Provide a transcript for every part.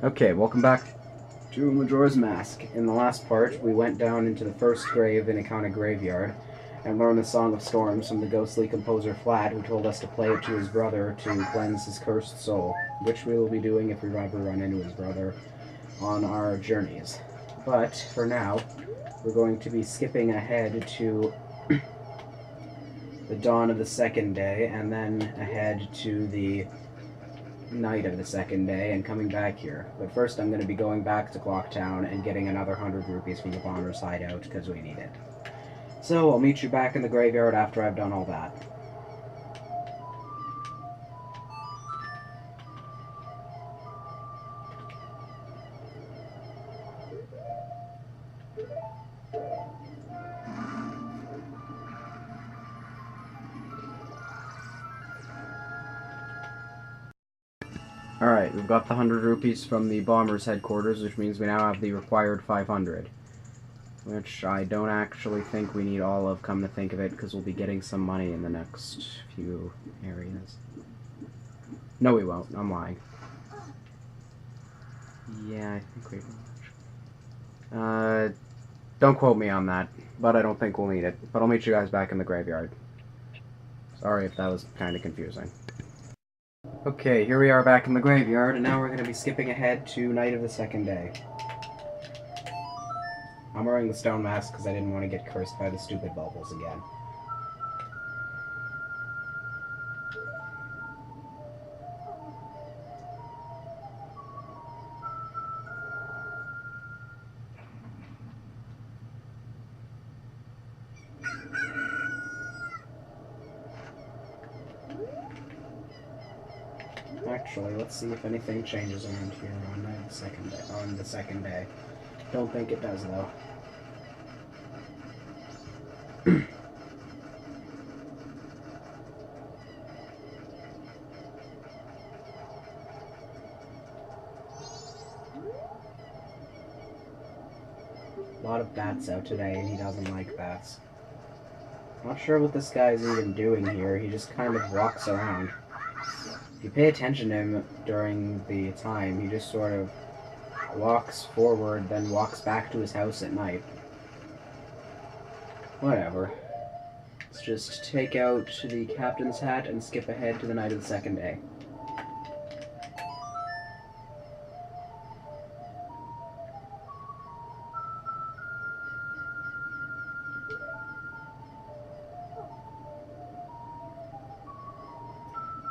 Okay, welcome back to Majora's Mask. In the last part, we went down into the first grave in Ikana Graveyard and learned the Song of Storms from the ghostly composer Flat, who told us to play it to his brother to cleanse his cursed soul, which we will be doing if we ever run into his brother on our journeys. But, for now, we're going to be skipping ahead to the dawn of the second day, and then ahead to the night of the second day and coming back here. But first I'm going to be going back to Clocktown and getting another 100 rupees from the bomber's hideout because we need it. So I'll meet you back in the graveyard after I've done all that. Alright, we've got the 100 rupees from the bomber's headquarters, which means we now have the required 500. Which I don't actually think we need all of, come to think of it, because we'll be getting some money in the next few areas. No, we won't. I'm lying. Yeah, I think we... don't quote me on that, but I don't think we'll need it. But I'll meet you guys back in the graveyard. Sorry if that was kind of confusing. Okay, here we are back in the graveyard, and now we're going to be skipping ahead to night of the second day. I'm wearing the stone mask because I didn't want to get cursed by the stupid bubbles again. Actually, let's see if anything changes around here on the second day. Don't think it does though. A lot of bats out today, and he doesn't like bats. Not sure what this guy's even doing here. He just kind of walks around. If you pay attention to him during the time, he just sort of walks forward, then walks back to his house at night. Whatever. Let's just take out the captain's hat and skip ahead to the night of the second day.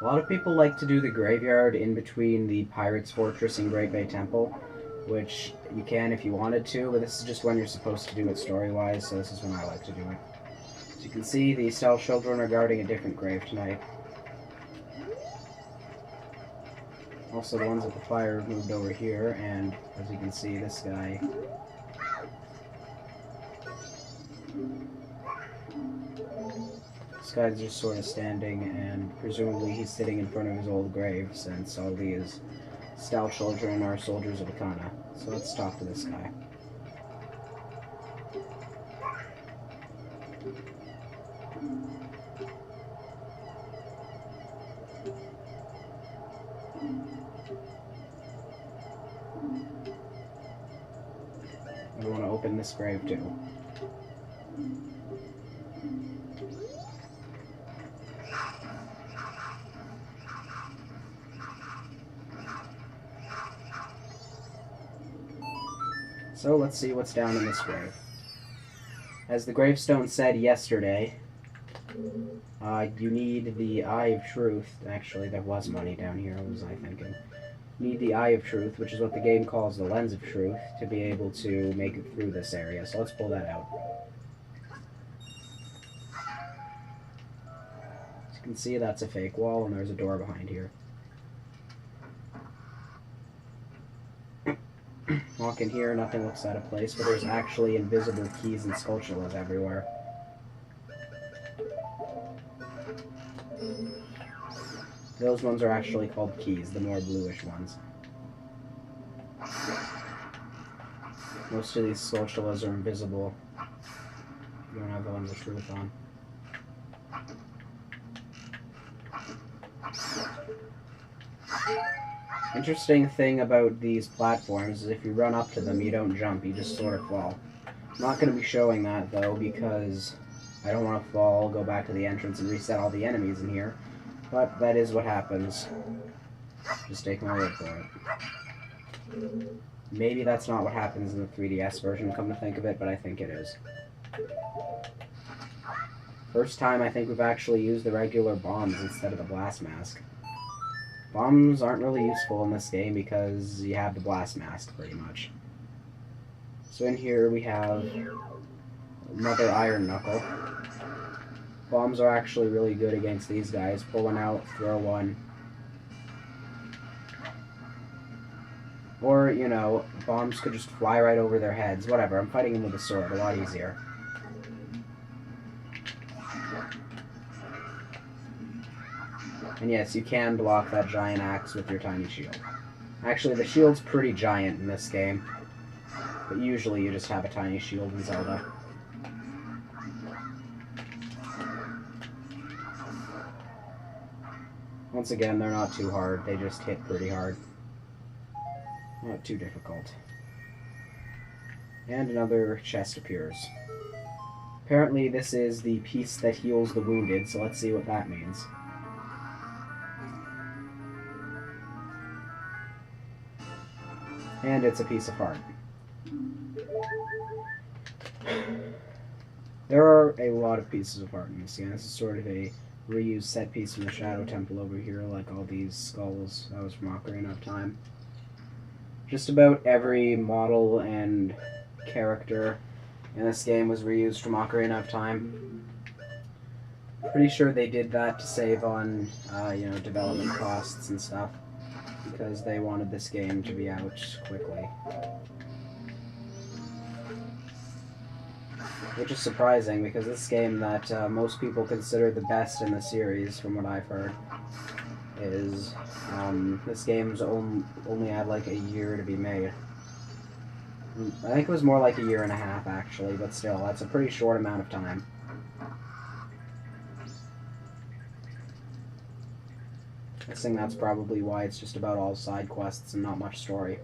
A lot of people like to do the graveyard in between the Pirate's Fortress and Great Bay Temple, which you can if you wanted to, but this is just when you're supposed to do it story-wise, so this is when I like to do it. As you can see, the Stealth Children are guarding a different grave tonight. Also, the ones at the fire have moved over here, and as you can see, this guy... This guy's just sort of standing, and presumably he's sitting in front of his old grave, since all these Stealth Children are soldiers of Ikana. So let's talk to this guy. I want to open this grave too. So let's see what's down in this grave. As the gravestone said yesterday, you need the Eye of Truth. Actually, there was money down here, what was I thinking? You need the Eye of Truth, which is what the game calls the Lens of Truth, to be able to make it through this area. So let's pull that out. As you can see, that's a fake wall, and there's a door behind here. Walk in here, nothing looks out of place, but there's actually invisible keys and sculpturas everywhere. Those ones are actually called keys, the more bluish ones. Most of these sculpturas are invisible. You don't have the Lens of Truth on. Interesting thing about these platforms is if you run up to them, you don't jump, you just sort of fall. I'm not going to be showing that, though, because I don't want to fall, go back to the entrance, and reset all the enemies in here. But that is what happens. Just take my word for it. Maybe that's not what happens in the 3DS version, come to think of it, but I think it is. First time I think we've actually used the regular bombs instead of the blast mask. Bombs aren't really useful in this game because you have the blast mask, pretty much. So in here we have another Iron Knuckle. Bombs are actually really good against these guys. Pull one out, throw one. Or, you know, bombs could just fly right over their heads. Whatever, I'm fighting them with a sword, a lot easier. And yes, you can block that giant axe with your tiny shield. Actually, the shield's pretty giant in this game. But usually you just have a tiny shield in Zelda. Once again, they're not too hard. They just hit pretty hard. Not too difficult. And another chest appears. Apparently this is the piece that heals the wounded, so let's see what that means. And it's a piece of heart. There are a lot of pieces of heart in this game. This is sort of a reused set piece from the Shadow Temple over here, like all these skulls. That was from Ocarina of Time. Just about every model and character in this game was reused from Ocarina of Time. Pretty sure they did that to save on, you know, development costs and stuff, because they wanted this game to be out quickly. Which is surprising, because this game that most people consider the best in the series, from what I've heard, is, this game's only had like a year to be made. I think it was more like a year and a half, actually, but still, that's a pretty short amount of time. Guessing that's probably why it's just about all side quests and not much story.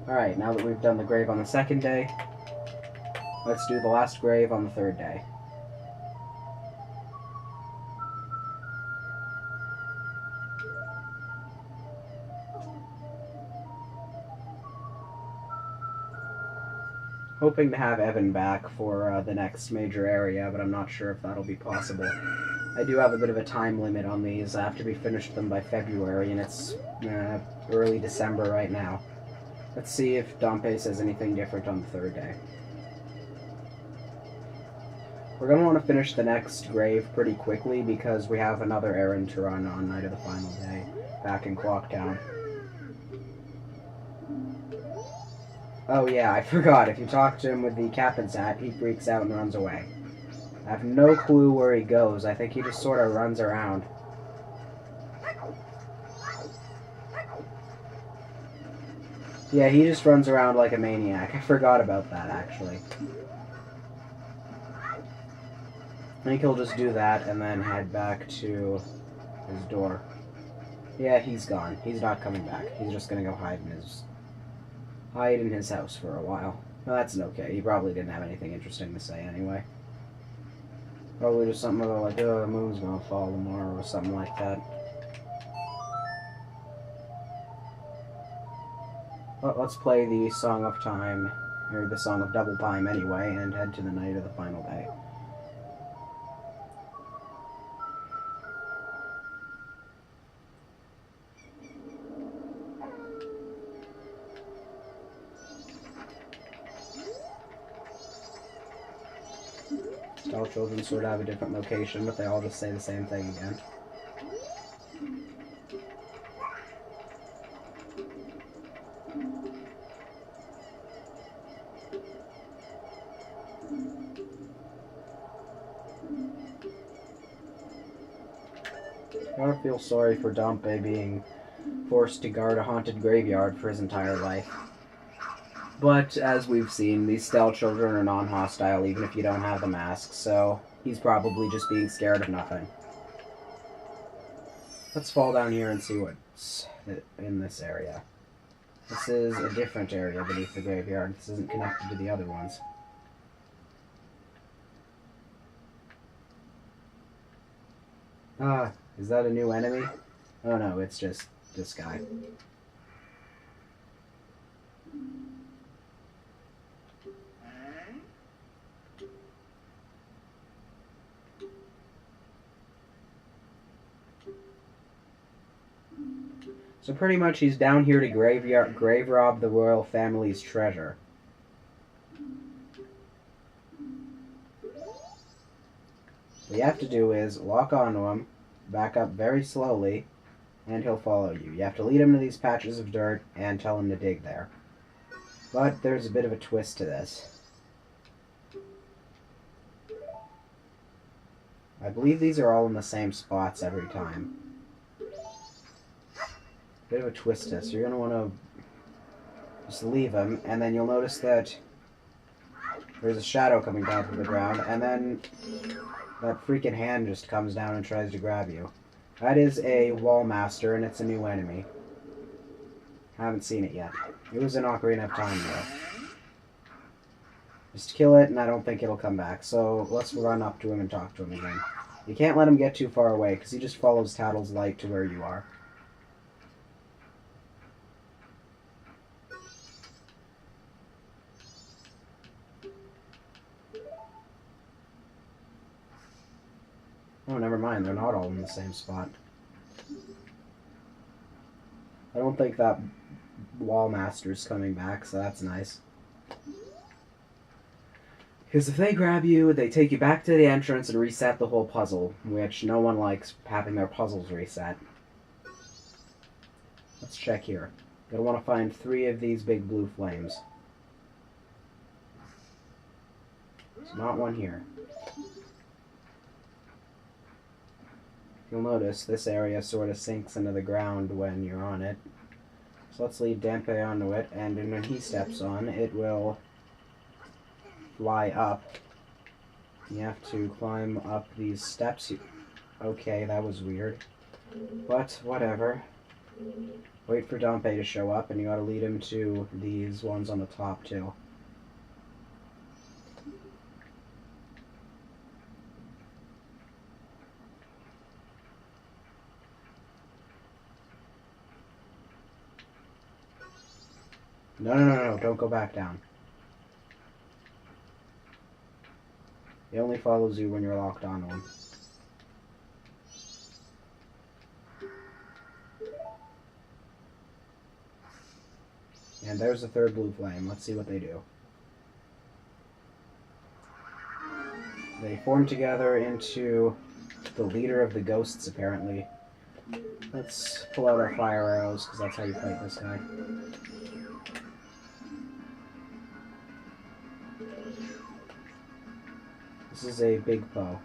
Alright, now that we've done the grave on the second day, let's do the last grave on the third day. Hoping to have Evan back for the next major area, but I'm not sure if that'll be possible. I do have a bit of a time limit on these. I have to be finished them by February, and it's early December right now. Let's see if Dompe says anything different on the third day. We're going to want to finish the next grave pretty quickly because we have another errand to run on night of the final day back in Clocktown. Oh yeah, I forgot. If you talk to him with the captain's hat, he freaks out and runs away. I have no clue where he goes. I think he just sort of runs around. Yeah, he just runs around like a maniac. I forgot about that, actually. I think he'll just do that and then head back to his door. Yeah, he's gone. He's not coming back. He's just gonna go hide in his house for a while. Well, that's okay. He probably didn't have anything interesting to say anyway. Probably just something about like, oh, the moon's gonna fall tomorrow or something like that. Well, let's play the Song of Time, or the Song of Double Time anyway, and head to the night of the final day. All children sort of have a different location, but they all just say the same thing again. I gotta feel sorry for Dompe being forced to guard a haunted graveyard for his entire life. But as we've seen, these stealth children are non-hostile even if you don't have the mask, so he's probably just being scared of nothing. Let's fall down here and see what's in this area. This is a different area beneath the graveyard. This isn't connected to the other ones. Ah, is that a new enemy? Oh no, it's just this guy. So pretty much he's down here to grave rob the royal family's treasure. What you have to do is lock onto him, back up very slowly, and he'll follow you. You have to lead him to these patches of dirt and tell him to dig there. But there's a bit of a twist to this. I believe these are all in the same spots every time. Bit of a twist to this. You're going to want to just leave him, and then you'll notice that there's a shadow coming down from the ground, and then that freaking hand just comes down and tries to grab you. That is a wall master, and it's a new enemy. Haven't seen it yet. It was in Ocarina of Time, though. Just kill it, and I don't think it'll come back. So let's run up to him and talk to him again. You can't let him get too far away, because he just follows Tattle's light to where you are. Oh, never mind. They're not all in the same spot. I don't think that wall master's coming back, so that's nice. Because if they grab you, they take you back to the entrance and reset the whole puzzle, which no one likes having their puzzles reset. Let's check here. You'll want to find 3 of these big blue flames. There's not one here. You'll notice this area sort of sinks into the ground when you're on it. So let's lead Dampe onto it, and when he steps on, it will fly up. You have to climb up these steps. Okay, that was weird. But, whatever. Wait for Dampe to show up, and you gotta lead him to these ones on the top, too. No, don't go back down. He only follows you when you're locked onto him. And there's the 3rd blue flame. Let's see what they do. They form together into the leader of the ghosts, apparently. Let's pull out our fire arrows, because that's how you fight this guy. This is a big Poe.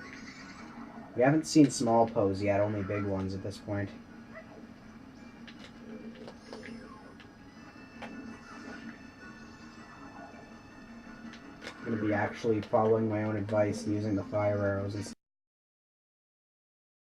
We haven't seen small Poes yet, only big ones at this point. I'm going to be actually following my own advice and using the fire arrows instead.